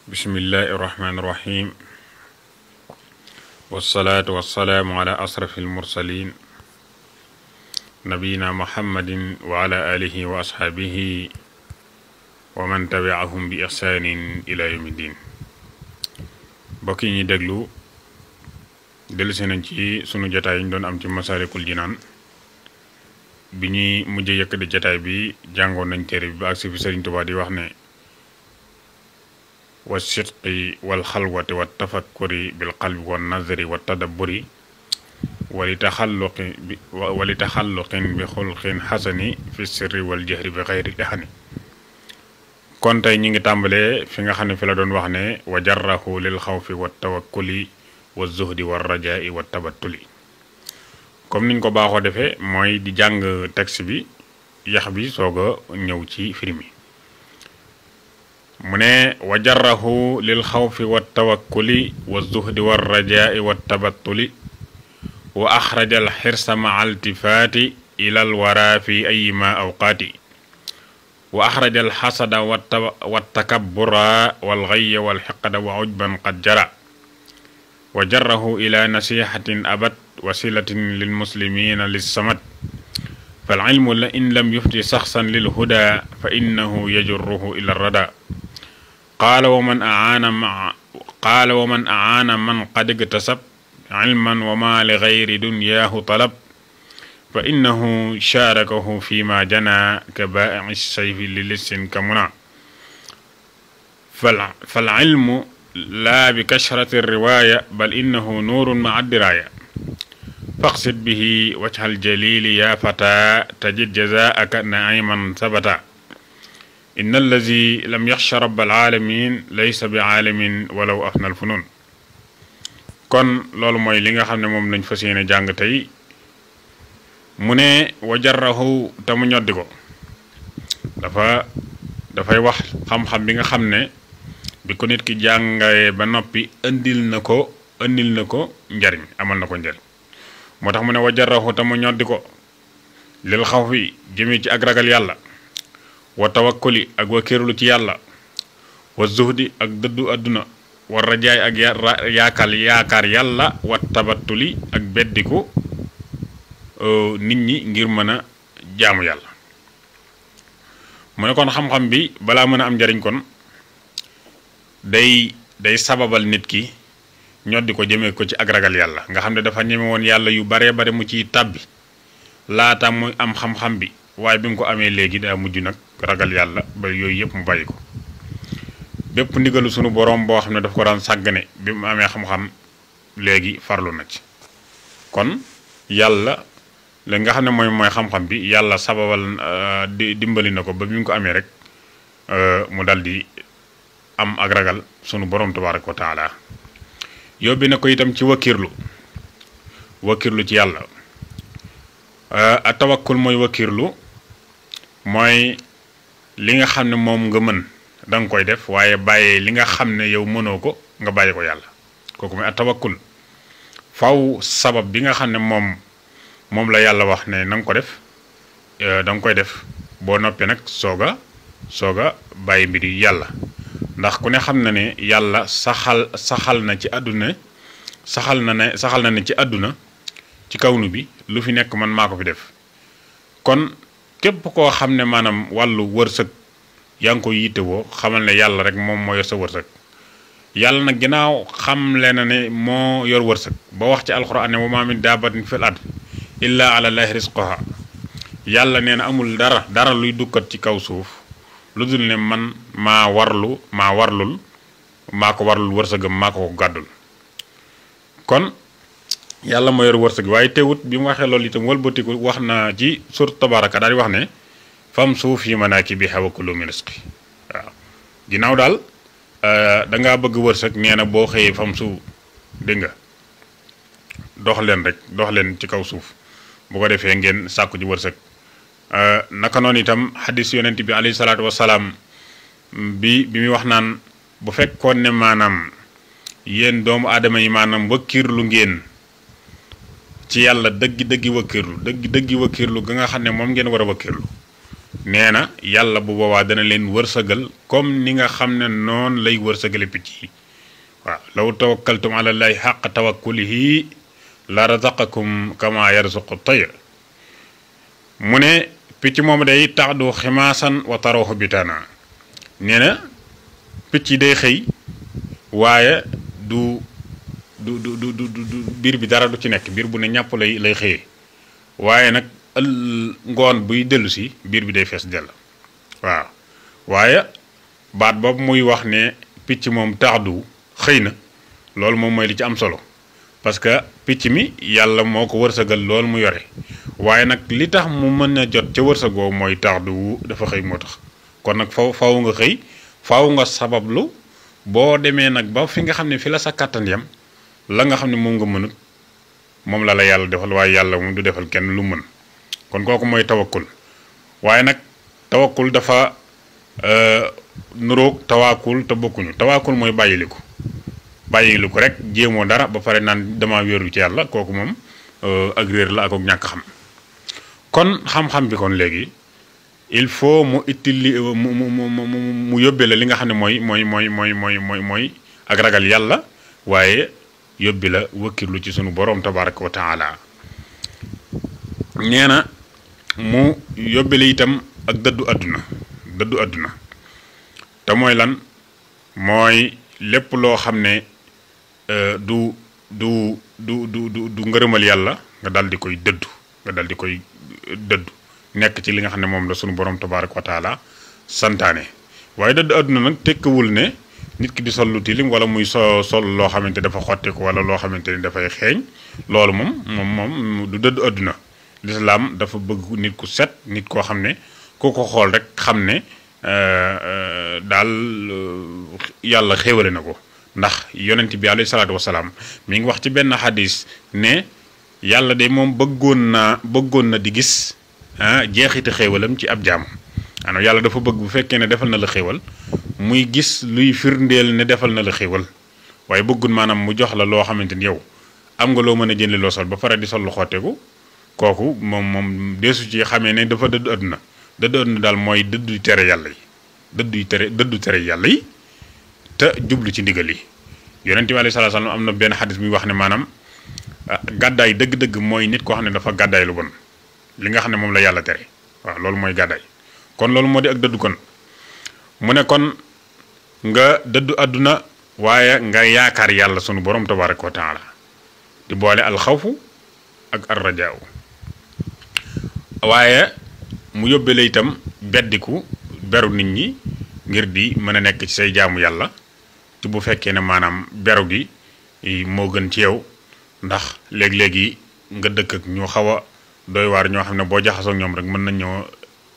bismillahi irrahmani irrahim wassalaatu wassalaamu ala asrafi almursalin nabiyina muhammadin wa ala alihi wa ashaabihi wa man tabiahum bi ihsaanin ila yawmi ddin mbokk yi ñuy déglu dellusi nañ ci sunu jataay yi ñu doon am ci Masaalikul Jinaan bi ñuy mujj yëkkati jataay bi jàngoon nañ téere bi ba agsi fi Sëriñ Tuubaa di wax ne wa sidqi wal xalwati wa tafakkuri bil qalbi wa nazari wa tadabburi wali taxalluqin bi xulqin xasani fi sirri wal jahri bi xayri ihani. kon tey ñi ngi tàmbalee fi nga xam ne fi la doon wax ne wa jarrahu lil xawfi wa tawakkuli wa zuhdi wa rajai wa tabattuli. comme niñ ko baaxoo defee mooy di jàng texte bi yax bi soog a ñëw ci firi mi. mu ne wa jarrahu lil xawfi wa tawakkuli wa zuhdi wa rajai wa tabattuli wa axraja al xirsa maa altifaati ila al wara fi ayima awqaati wa axraja al xasada wa takabbura wal gayya wal xiqda wa ujban qad jara wa jarrahu ila nasihatin abat wasilatin lil muslimina lissamat fal ilmu la in lam yufti saxsan lil huda fa innahu yajurruhu ila rada qaala wa man aana man qad iktasab ilman wa ma li gayri dunyaahu talab fa innahu shaarakahu fi ma jana ka baa'i sayfi li lissin ka muna fal ilmu laa bi kashrati riwaaya bal innahu nuurun ma addiraaya faqsid bihi wajhal jalili ya fata tajid jazaaka naiman sabata inna allazi lam yaxsha rabbal alamin laysa bi aalamin walaw afnal funun. kon loolu mooy li nga xam ne moom lañ fas yéene jàng tey mu ne wa jarrahu te mu ñoddi ko dafay wax xam-xam bi nga xam ne bi ko nit ki jàngee ba noppi indil na ko njariñ amal na ko njariñ moo tax mu ne wa jarrahu te mu ñoddi ko lil xawfi jëmee ci ak ragal yàlla wa tawakkuli ak wakkiirlu ci yàlla wa zuhdi ak dëddu àdduna wa rajaay ak yaakaar yàlla wa tabattuli ak beddiku nit ñi ngir mën a jaamu yàlla. mu ne kon xam-xam bi balaa mën a am njariñ kon day sababal nit ki ñoddi ko jëmee ko ci ak ragal yàlla nga xam ne dafa ñeme woon yàlla yu baree bare mu ciy tàbbi laata muy am xam-xam bi waaye bi mu ko amee léegi daa mujj nag ragal yàlla ba yooyu yëpp mu bàyyi ko bépp ndigalu sunu borom boo xam ne daf ko daan sàggane bi mu amee xam-xam léegi farlu na ci. kon yàlla la nga xam ne mooy xam-xam bi yàlla sababal dimbali na ko ba bi mu ko amee rek mu dal di am ak ragal sunu borom tabaaraka wa taala yóbbi na ko itam ci wakiirlu ci yàlla. a tawakkul mooy wakiirlu mooy li nga xam ne moom nga mën da nga koy def waaye bàyyee li nga xam ne yow mënoo ko nga bàyyi ko yàlla kooku mooy a tawakkul faw sabab bi nga xam ne moom la yàlla wax ne na nga ko def da nga koy def boo noppee nag soog a bàyyi mbiri yàlla ndax ku ne xam na ne yàlla saxal na ci àdduna saxal na ne ci àdduna ci kawnu bi lu fi nekk man maa ko fi def kon képp koo xam ne maanaam wàllu wërsëg yaa ngi ko yittewoo xamal ne yàlla rek moom moo yor sa wërsëg yàlla nag ginnaaw xam le na ne moo yor wërsëg ba wax ci alxuraan ne wa maa min daabatin fil ard illa ala llahi rizquha yàlla nee na amul dara luy dukkat ci kaw suuf lu dul ne man maa ko warlul wërsëgam maa ko gàddul kon yàlla moo yor wërsëg waaye teewut bi mu waxee loolu itam wëlbatiku wax na ci surat tabaraka daal di wax ne fam suuf yi manaakibihaa wa kulu min rizqi waaw ginnaaw daal da ngaa bëgg wërsëg nee na boo xëyee fam suuf dégg nga dox leen ci kaw suuf bu ko defee ngeen sàkku ci wërsëg naka noonu itam xadis yonent bi alayhi salaatu wasalaam bi muy wax naan bu fekkoon ne maanaam yéen doomu aadama yi maanaam wakkiirlu ngeen ci yàlla dëggi wakkiirlu ga nga xam ne moom ngeen war a wakkiirlu nee na yàlla bu boobaa dana leen wërsëgal comme ni nga xam ne noonu lay wërsëgale picc yi waaw law tawakkaltum ala llahi xaqa tawakkulihi la razaqakum kama yarzuqu tayr mu ne picc moom day tax du ximaasan wa tarawhu bitaana nee na picc yi day xëy waaye du biir bi dara du ci nekk biir bu ne ñàpp lay xëyee waaye nag ngoon buy dellu si biir bi day fees dell waaw waaye baat boobu muy wax ne picc moom tax du xëy na loolu moom mooy li ci am solo parce que picc mi yàlla moo ko wërsëgal loolu mu yore waaye nag li tax mu mën a jot ca wërsëgoo mooy tax du dafa xëy moo tax kon nag faw nga xëy faw nga sabablu boo demee nag ba fi nga xam ne fi la sa kàttan yam la nga xam ne moom nga mënut moom la yàlla defal waaye yàlla moom du defal kenn lu mën kon kooku mooy tawakkul waaye nag tawakkul dafa nuroog tawaakul te bokkuñu tawaakul mooy bàyyiliku rek jéemoo dara ba pare naan dama wéeru ci yàlla kooku moom ak réer la ak ñàkk xam kon xam-xam bi kon léegi il faut mu mu yóbbee la li nga xam ne mooy ak ragal yàlla waaye yóbbi la wëkkirlu ci sunu boroom tabaraka wa taala nee na mu yóbbe la itam ak dëddu àdduna te mooy lan mooy lépp loo xam ne du ngërëmal yàlla nga dal di koy dëddu nekk ci li nga xam ne moom la sunu borom tabaaraka wa taala santaane waaye dëddu àdduna nag tekkiwul ne nit ki di sol lu tilim wala muy sol loo xamante dafa xotteeku wala loo xamante ni dafay xeeñ loolu moom du dëddu àdduna lislaam dafa bëgg nit ku set nit koo xam ne ku ko xool rek xam ne daal yàlla xéewale na ko ndax yonent bi alayhi salaatu wasalaam mi ngi wax ci benn xadis ne yàlla de moom bëggoon na di gis jeexiti xéewalam ci ab jaam maanaam yàlla dafa bëgg bu fekkee ne defal na la xéewal muy gis luy firndeel ne defal na la xéewal waaye bëggul maanaam mu jox la loo xamante ni yow am nga loo mën a jënd loo sol ba pare di sol lu xotteeku kooku moom deesu ci xamee ne dafa dëddu àdduna daal mooy dëddu tere yàlla yi dëddu tere yàlla yi te jublu ci ndigal yi yonent bi alayhi salaatu salaam am na benn xadis muy wax ne maanaam gàddaay dëgg-dëgg mooy nit koo xam ne dafa gàddaay lu bon li nga xam ne moom la yàlla tere waaw loolu mooy gàddaay kon loolu moo di ak dëddu kon mu ne kon nga dëddu àdduna waaye nga yaakaar yàlla sunu borom tabaraka wa taala di boole alxawfu ak arrajaaw waaye mu yóbbee la itam beddiku beru nit ñi ngir di mën a nekk ci say jaamu yàlla te bu fekkee ne maanaam beru gi moo gën ci yow ndax léeg-léegi nga dëkk ak ñu xaw a doy waar ñoo xam ne boo jaxasoo ñoom rek mën nañoo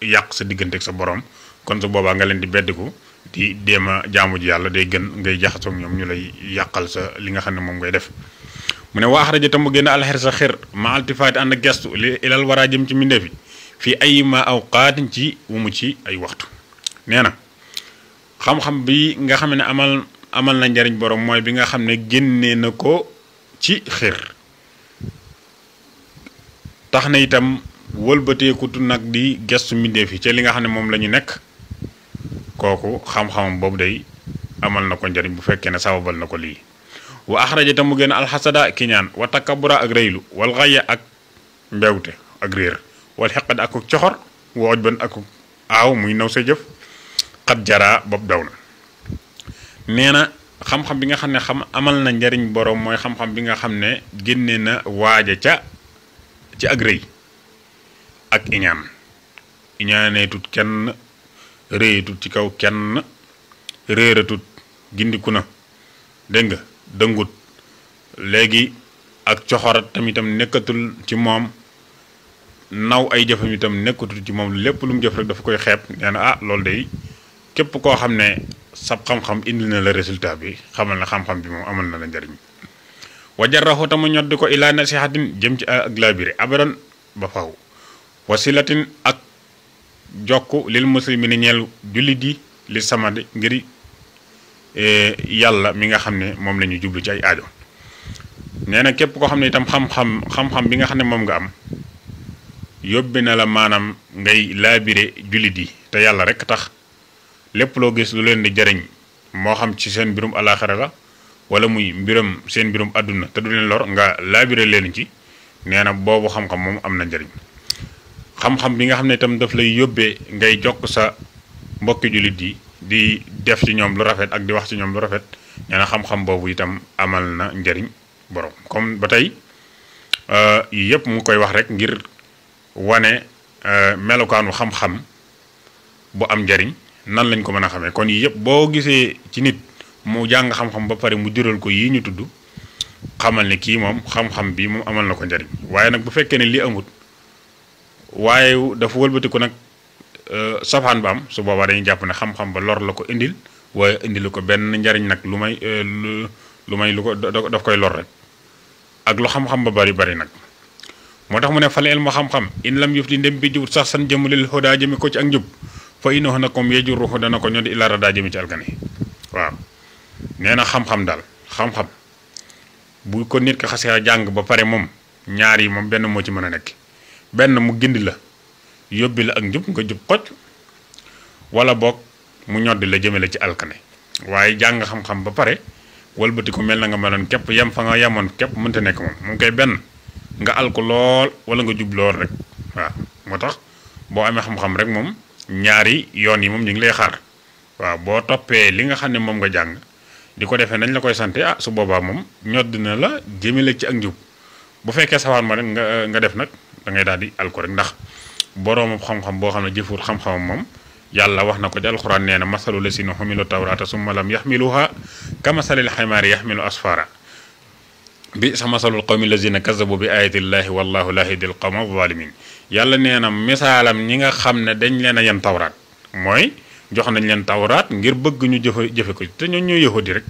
yàq sa diggante ak sa borom kon su boobaa nga leen di beddiku di déem a jaamu ji yàlla day gën ngay jaxasoo ñoom ñu lay yàqal sa li nga xam ne moom ngay def. mu ne waax rajo tam mu génn alxer sa xir ma altifaati ànd ak gestu li ilal waraa jëm ci mbindeef yi fii ay ma awqaatin ci wumu ci ay waxtu nee na xam-xam bi nga xam ne amal na njariñ borom mooy bi nga xam ne génnee na ko ci xir tax na itam wëlbateekutu nag di gestu mbindeef yi ca li nga xam ne moom la ñu nekk kooku xam-xamam boobu day amal na ko njariñ bu fekkee ne sababal na ko lii wa axraja tam mu génn alxasada kiñaan wa takabura ak rëylu wal xaya ak mbewte ak réer wal xeqad ak coxor wooj ban ak aaw muy naw sa jëf xat jaraa bopp daw na nee na xam-xam bi nga xam ne amal na njariñ borom mooy xam-xam bi nga xam ne génne na waaja ci ak rëy ak iñaaneetut kenn réyetut ci kaw kenn réeratut gindiku na dégg nga dëngut léegi ak coxorat tamitam nekkatul ci moom naw ay jëfam itam nekkatul ci moom lépp lu mu jëf rek dafa koy xeeb nee na loolu day képp koo xam ne sab xam-xam indi na la résultat bi xamal na xam-xam bi moom amal na la njariñ wajarraxu tamu ñoddi ko ilaa nasihatin jëm ci ak laabire abadan ba faw wasilatin ak jokk lil muslimina ñeel jullit yi li samadi ngir yàlla mi nga xam ne moom la ñu jublu ci ay aajo nee na képp koo xam ne itam xam-xam bi nga xam ne moom nga am yóbbi na la maanaam ngay laabire jullit yi te yàlla rek tax lépp loo gis lu leen di jariñ moo xam ci seen mbirum alaxira la wala muy mbiram seen mbirum àdduna te du leen lor nga laabire leen ci nee na boobu xam-xam moom am na njariñ xam-xam bi nga xam ne itam daf lay yóbbee ngay jokk sa mbokki jullit yi di def ci ñoom lu rafet ak di wax ci ñoom lu rafet nee na xam-xam boobu itam amal na njariñ borom comme ba tey yii yëpp mu koy wax rek ngir wane melokaanu xam-xam bu am njariñ nan lañ ko mën a xamee kon yii yëpp boo gisee ci nit mu jàng xam-xam ba pare mu jural ko yii ñu tudd xamal ne kii moom xam-xam bi moom amal na ko njariñ waaye nag bu fekkee ne lii amut waaye dafa wëlbatiku nag safaan ba am su boobaa dañuy jàpp ne xam-xam ba lor la ko indil waaye indil ko benn njariñ nag lu may lu ko daf koy lor rek ak lu xam-xam ba bari nag moo tax mu ne fal ilmu xam-xam in lam yuf di ndem bi jiwut sax san jëmulil hudaa jëmi ko ci ak njub fa innahu na comme yejurruhu dana ko ñoo di ila radaa jëmi ci alkane waaw nee na xam-xam daal xam-xam bu ko nit ko xasee jàng ba pare moom ñaar yi moom benn moo ci mën a nekk benn mu gindi la yóbbi la ak njub nga jub xoj wala boog mu ñoddi la jëme la ci alkane waaye jàng xam-xam ba pare walbati ko mel na nga meloon képp yem fa nga yemoon képp mënta nekk moom mu ngi koy benn nga alko lool wala nga jub lool rek waaw moo tax boo amee xam-xam rek moom ñaari yoon yi moom ñu ngi lay xaar waaw boo toppee li nga xam ne moom nga jàng di ko defee nañ la koy sante su boobaa moom ñodd na la jëme la ci ak njub bu fekkee sawaan ma rek nga def nag da ngay daal di alko rek ndax boroomu xam-xam boo xam ne jëfur xam-xamam moom yàlla wax na ko ci alxuraan nee na masalu lasina xumilu tawrata summa lam yaxmiluha ka masalil xaymaari yaxmilu asfara bi sa masalul qawmi lazina kazabu bi ayatillahi wallahu la yahdil qawma zalimin yàlla nee na misaalam ñi nga xam ne dañ leen a yen tawraat mooy jox nañ leen tawraat ngir bëgg ñu jëfe ko te ñoo ñooy yahudi rek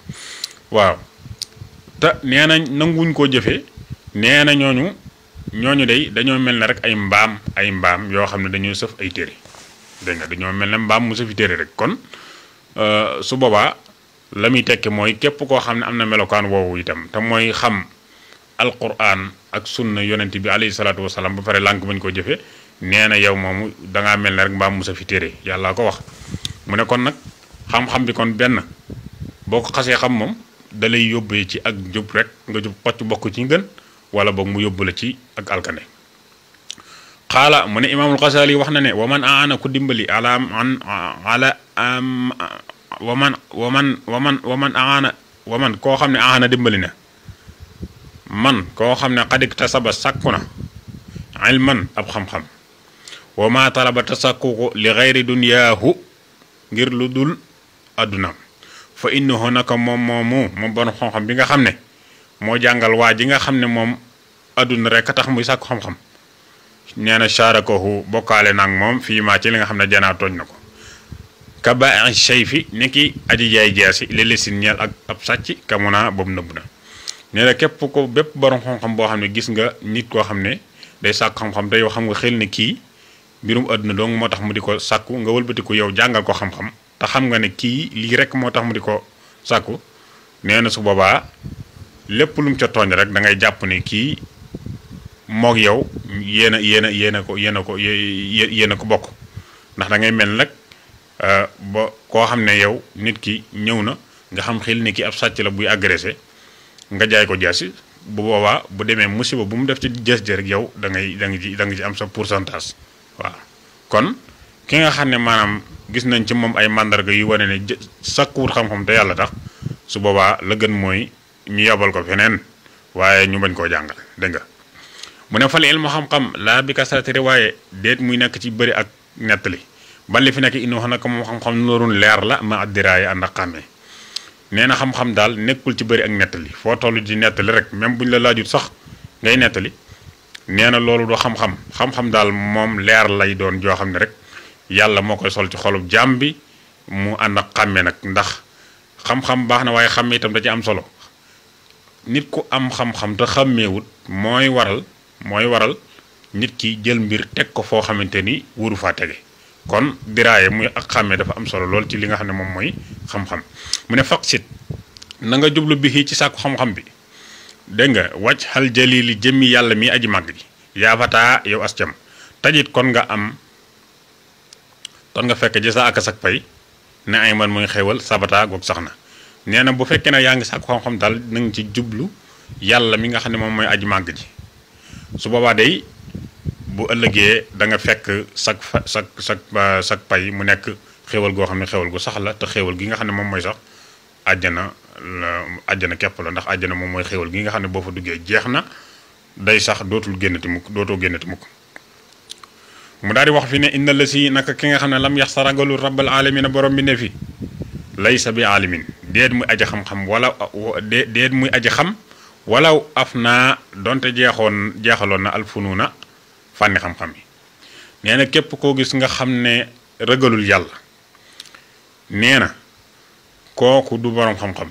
waaw te nee nañ nanguwuñ koo jëfe nee na ñooñu day dañoo mel ne rek ay mbaam yoo xam ne dañoo sëf ay téere dégg nga dañoo mel ne mbaam mu sëfi téere rek kon su boobaa la muy tekki mooy képp koo xam ne am na melokaan woowu itam te mooy xam alquran ak sunna yonent bi alayhi salaatu wasalaam ba pare lànk bañ ko jëfe nee na yow moomu dangaa mel ne rek mbaam mu sëfi téere yàlla ko wax mu ne kon nag xam-xam bi kon benn boo ko xasee xam moom da lay yóbbee ci ak jub rek nga jub xocc bokk ci gën wala boog mu yóbbu la ci ak alkane xaala mu ne imaamul Xasaali wax na ne waman aana ku dimbali ala waman koo xam ne aana dimbali na man koo xam ne xadik tasaba sàkku na ilman ab xam-xam wa ma talaba tasakkuku li xayri dunyaahu ngir lu dul addunaam fa innahu naka moom borom xam-xam bi nga xam ne moo jàngal waa ji nga xam ne moom adduna rek a tax muy sàkku xam-xam nee na shaarakohu bokkaale nag moom fii maa ci li nga xam ne janaa tooñ na ko ka ba shay fi nekki aji jaay jaasi léeg-léeg si ñeel ak ab sàcc ka mun a boobu nëbb na nee na képp ko bépp borom xam-xam boo xam ne gis nga nit koo xam ne day sàkku xam-xam te yow xam nga xel ne kii mbirum adduna dong moo tax mu di ko sàkku nga wëlbatiku yow jàngal ko xam-xam te xam nga ne kii lii rek moo tax mu di ko sàkku nee na su boobaa lépp lu mu ca tooñ rek da ngay jàpp ne kii moog yow yéen a ko bokk ndax da ngay mel nag ba koo xam ne yow nit ki ñëw na nga xam xel ne ki ab sàcc la buy agressé nga jaay ko jaasi bu boobaa bu demee musiba bu mu def ci jees ji rek yow da nga ci am sa pourcentage waaw kon ki nga xam ne maanaam gis nañ ci moom ay mandarga yu wane ne sakkuwut xam-xam te yàlla tax su boobaa la gën mooy ñu yabal ko feneen waaye ñu bañ koo jàngal dégg nga mu ne fal ilmu xam-xam laa bi kasrati riwaaye déet muy nekk ci bëri ak nettali ban li fi nekk indi wax naka moom xam-xam noorun leer la ma addiraaye ànd ak xàmmee nee na xam-xam daal nekkul ci bëri ak nettali foo toll di nettali rek même buñ la laajut sax ngay nettali nee na loolu du xam-xam xam-xam daal moom leer lay doon joo xam ne rek yàlla moo koy sol ci xolub jaam bi mu ànd ak xàmmee nag ndax xam-xam baax na waaye xàmmee itam da ci am solo nit ku am xam-xam te xàmmeewut mooy waral nit ki jël mbir teg ko foo xamante ni wuru faa tege kon diraaye muy ak xàmmee dafa am solo lool ci li nga xam ne moom mooy xam-xam mu ne faqsit na nga jublu bi ci sàkku xam-xam bi dégg nga wàcc xal jalili jëmmi yàlla mi aji màgg ji yaa fataa yow as cam tajit kon nga am ton nga fekk ji sa ak sak pay ne ay man muy xewal sabata gog saxna neena bu fekkee ne yaa ngi sàkku xam-xam daal na nga ci jublu yàlla mi nga xam ne moom mooy aji màgg ji su boobaa day bu ëllëgee da nga fekk sak pay mu nekk xewal goo xam ne xewal gu sax la te xewal gi nga xam ne moom mooy sax àjjana képp la ndax àjjana moom mooy xewal gi nga xam ne boo fa duggee jeex na day sax dootoo génnati mukk mu daal di wax fi ne inna la si naka ki nga xam ne lam yax sa ragalu rabbal alamina borom bi ne fi laysa bi alimin déet muy aji xam-xam wala déet muy aji xam walaw af naa donte jeexaloon na alfunuuna fànni xam-xam yi nee na képp koo gis nga xam ne ragalul yàlla nee na kooku du borom xam-xam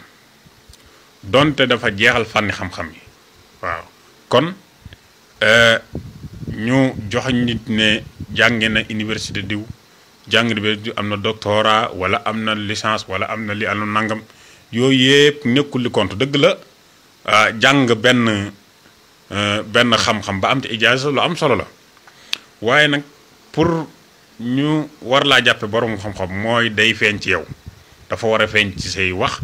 donte dafa jeexal fànni xam-xam yi waaw kon ñu jox nit ne jànge na université diw jàng bi am na doctorat wala am na licence wala am na li am na nangam yooyu yëpp nekkul li compte dëgg la jàng benn xam-xam ba am ci ijaasa lu am solo la waaye nag pour ñu war laa jàppe borom xam-xam mooy day feeñ ci yow dafa war a feeñ ci say wax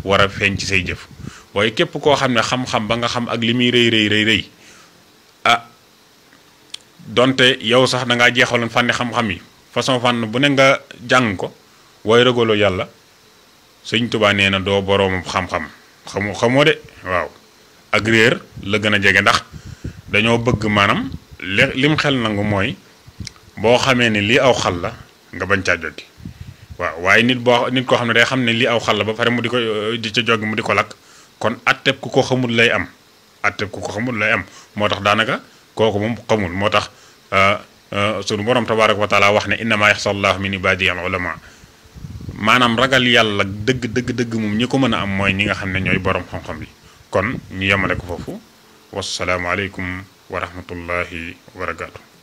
war a feeñ ci say jëf waaye képp koo xam ne xam-xam ba nga xam ak li muy rëy donte yow sax da ngaa jeexaloon fànni xam-xam yi façon fànn bu ne nga jàng ko waaye ragaloo yàlla Sëñ Tuubaa nee na doo boroom xam-xam xamoo de waaw ak réer la gën a jege ndax dañoo bëgg maanaam lim xel nangu mooy boo xamee ne lii aw xal la nga bañ caa joggi waaw waaye nit koo xam ne day xam ne lii aw xal la ba pare mu di ca joggi mu di ko lakk kon atteb ku ko xamul lay am moo tax daanaka kooku moom xamul moo tax sunu borom tabaaraka wa taala wax ne innama yaxsa allah min ibadihi al ulama maanaam ragal yàlla dëgg moom ñi ko mën a am mooy ñi nga xam ne ñooy borom xam-xam yi kon ñu yemale ko foofu wasalaamu aleykum wa rahmatullahi wa barakaatu.